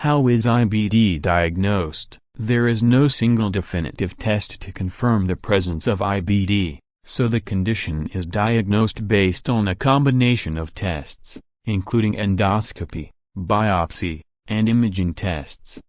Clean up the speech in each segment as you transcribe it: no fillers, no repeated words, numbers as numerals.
How is IBD diagnosed? There is no single definitive test to confirm the presence of IBD, so the condition is diagnosed based on a combination of tests, including endoscopy, biopsy, and imaging tests.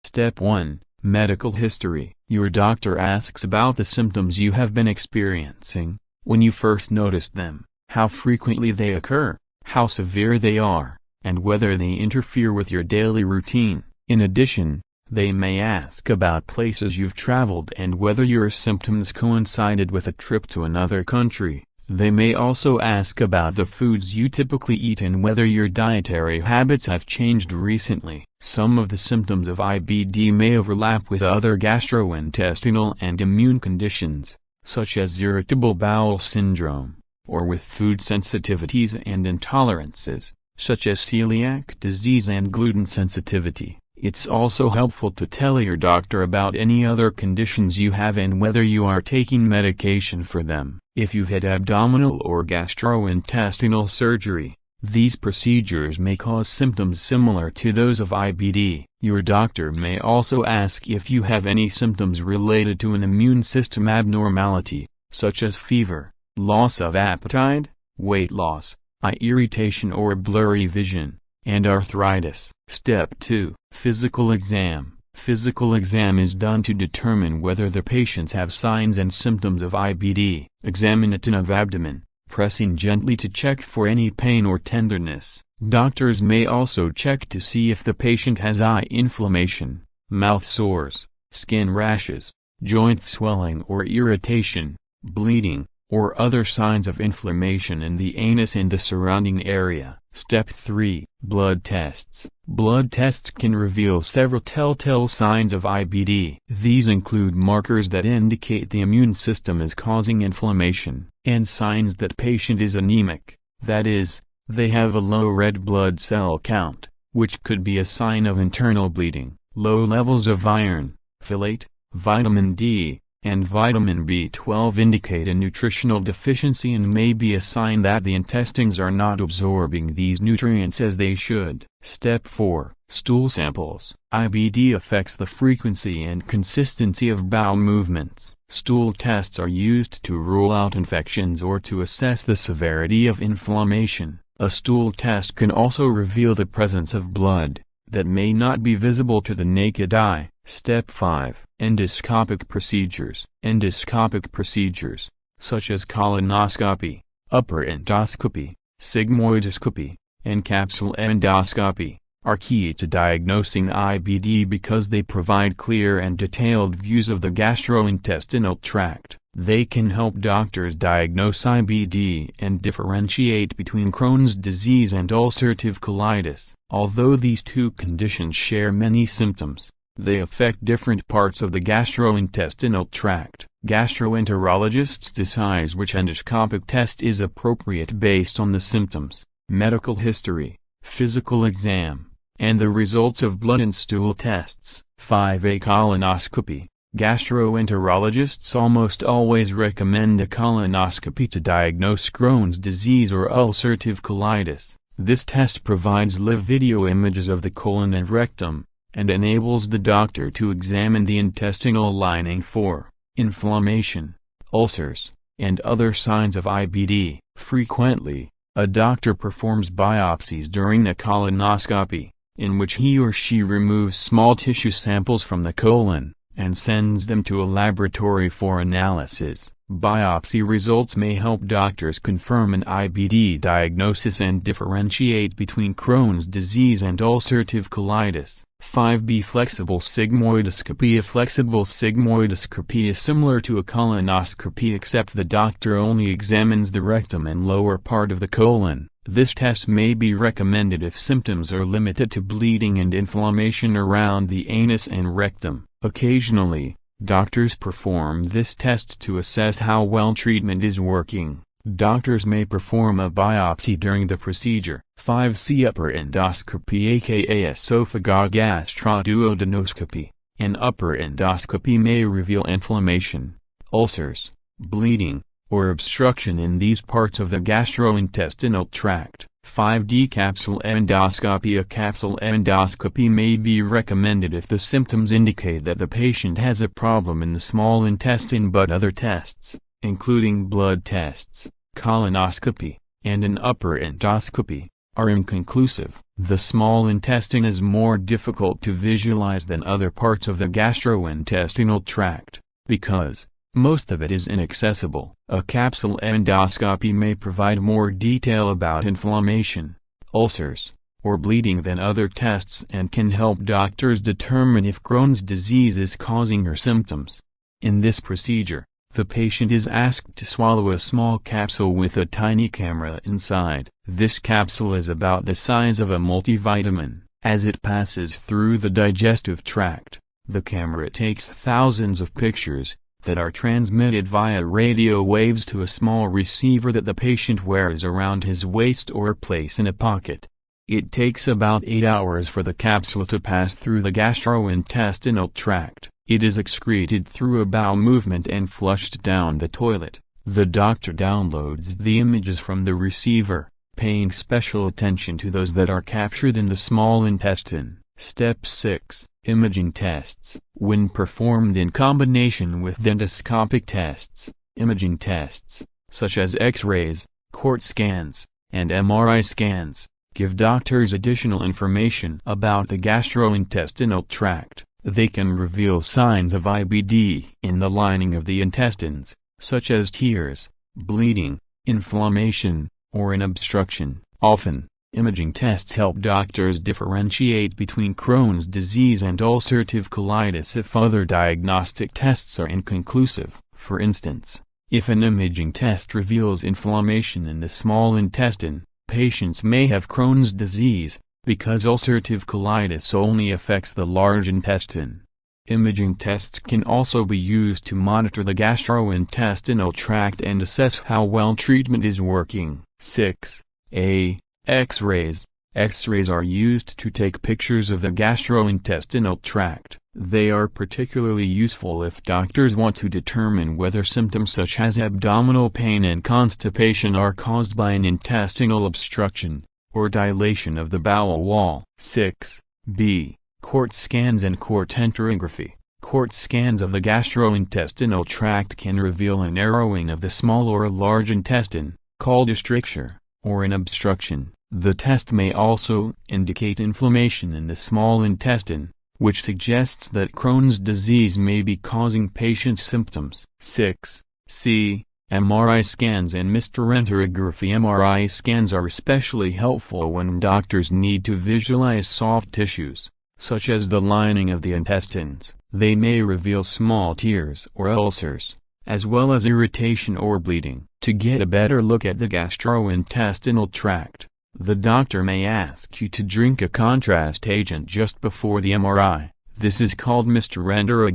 Step 1. Medical history. Your doctor asks about the symptoms you have been experiencing, when you first noticed them, how frequently they occur, how severe they are, and whether they interfere with your daily routine. In addition, they may ask about places you've traveled and whether your symptoms coincided with a trip to another country. They may also ask about the foods you typically eat and whether your dietary habits have changed recently. Some of the symptoms of IBD may overlap with other gastrointestinal and immune conditions, such as irritable bowel syndrome, or with food sensitivities and intolerances, such as celiac disease and gluten sensitivity. It's also helpful to tell your doctor about any other conditions you have and whether you are taking medication for them. If you've had abdominal or gastrointestinal surgery, these procedures may cause symptoms similar to those of IBD. Your doctor may also ask if you have any symptoms related to an immune system abnormality, such as fever, loss of appetite, weight loss, eye irritation or blurry vision, and arthritis. Step 2. Physical exam. Physical exam is done to determine whether the patients have signs and symptoms of IBD. Examination of abdomen, pressing gently to check for any pain or tenderness. Doctors may also check to see if the patient has eye inflammation, mouth sores, skin rashes, joint swelling or irritation, bleeding, or other signs of inflammation in the anus and the surrounding area. Step 3. Blood tests. Blood tests can reveal several telltale signs of IBD. These include markers that indicate the immune system is causing inflammation, and signs that patient is anemic, that is, they have a low red blood cell count, which could be a sign of internal bleeding. Low levels of iron, folate, vitamin D, and vitamin B12 indicate a nutritional deficiency and may be a sign that the intestines are not absorbing these nutrients as they should. Step 4. Stool samples. IBD affects the frequency and consistency of bowel movements. Stool tests are used to rule out infections or to assess the severity of inflammation. A stool test can also reveal the presence of blood that may not be visible to the naked eye. Step 5. Endoscopic procedures. Endoscopic procedures, such as colonoscopy, upper endoscopy, sigmoidoscopy, and capsule endoscopy, are key to diagnosing IBD because they provide clear and detailed views of the gastrointestinal tract. They can help doctors diagnose IBD and differentiate between Crohn's disease and ulcerative colitis. Although these two conditions share many symptoms, they affect different parts of the gastrointestinal tract. Gastroenterologists decide which endoscopic test is appropriate based on the symptoms, medical history, physical exam, and the results of blood and stool tests. 5. Colonoscopy. Gastroenterologists almost always recommend a colonoscopy to diagnose Crohn's disease or ulcerative colitis. This test provides live video images of the colon and rectum, and enables the doctor to examine the intestinal lining for inflammation, ulcers, and other signs of IBD. Frequently, a doctor performs biopsies during a colonoscopy, in which he or she removes small tissue samples from the colon and sends them to a laboratory for analysis. Biopsy results may help doctors confirm an IBD diagnosis and differentiate between Crohn's disease and ulcerative colitis. 5b. Flexible sigmoidoscopy. A flexible sigmoidoscopy is similar to a colonoscopy except the doctor only examines the rectum and lower part of the colon. This test may be recommended if symptoms are limited to bleeding and inflammation around the anus and rectum. Occasionally, doctors perform this test to assess how well treatment is working. Doctors may perform a biopsy during the procedure. 5c. Upper endoscopy aka esophagogastroduodenoscopy. An upper endoscopy may reveal inflammation, ulcers, bleeding, or obstruction in these parts of the gastrointestinal tract. 5D capsule endoscopy. A capsule endoscopy may be recommended if the symptoms indicate that the patient has a problem in the small intestine, but other tests, including blood tests, colonoscopy, and an upper endoscopy, are inconclusive. The small intestine is more difficult to visualize than other parts of the gastrointestinal tract, because most of it is inaccessible. A capsule endoscopy may provide more detail about inflammation, ulcers, or bleeding than other tests, and can help doctors determine if Crohn's disease is causing her symptoms. In this procedure, the patient is asked to swallow a small capsule with a tiny camera inside. This capsule is about the size of a multivitamin. As it passes through the digestive tract, the camera takes thousands of pictures that are transmitted via radio waves to a small receiver that the patient wears around his waist or place in a pocket. It takes about 8 hours for the capsule to pass through the gastrointestinal tract. It is excreted through a bowel movement and flushed down the toilet. The doctor downloads the images from the receiver, paying special attention to those that are captured in the small intestine. Step 6. Imaging tests. When performed in combination with endoscopic tests, imaging tests, such as X-rays, CT scans, and MRI scans, give doctors additional information about the gastrointestinal tract. They can reveal signs of IBD in the lining of the intestines, such as tears, bleeding, inflammation, or an obstruction. Often, imaging tests help doctors differentiate between Crohn's disease and ulcerative colitis if other diagnostic tests are inconclusive. For instance, if an imaging test reveals inflammation in the small intestine, patients may have Crohn's disease, because ulcerative colitis only affects the large intestine. Imaging tests can also be used to monitor the gastrointestinal tract and assess how well treatment is working. 6a. X-rays. X-rays are used to take pictures of the gastrointestinal tract. They are particularly useful if doctors want to determine whether symptoms such as abdominal pain and constipation are caused by an intestinal obstruction or dilation of the bowel wall. 6b. CT scans and CT enterography. CT scans of the gastrointestinal tract can reveal a narrowing of the small or large intestine, called a stricture, or an obstruction. The test may also indicate inflammation in the small intestine, which suggests that Crohn's disease may be causing patients' symptoms. 6c. MRI scans and enterography. MRI scans are especially helpful when doctors need to visualize soft tissues, such as the lining of the intestines. They may reveal small tears or ulcers, as well as irritation or bleeding. To get a better look at the gastrointestinal tract, the doctor may ask you to drink a contrast agent just before the MRI. This is called enterography.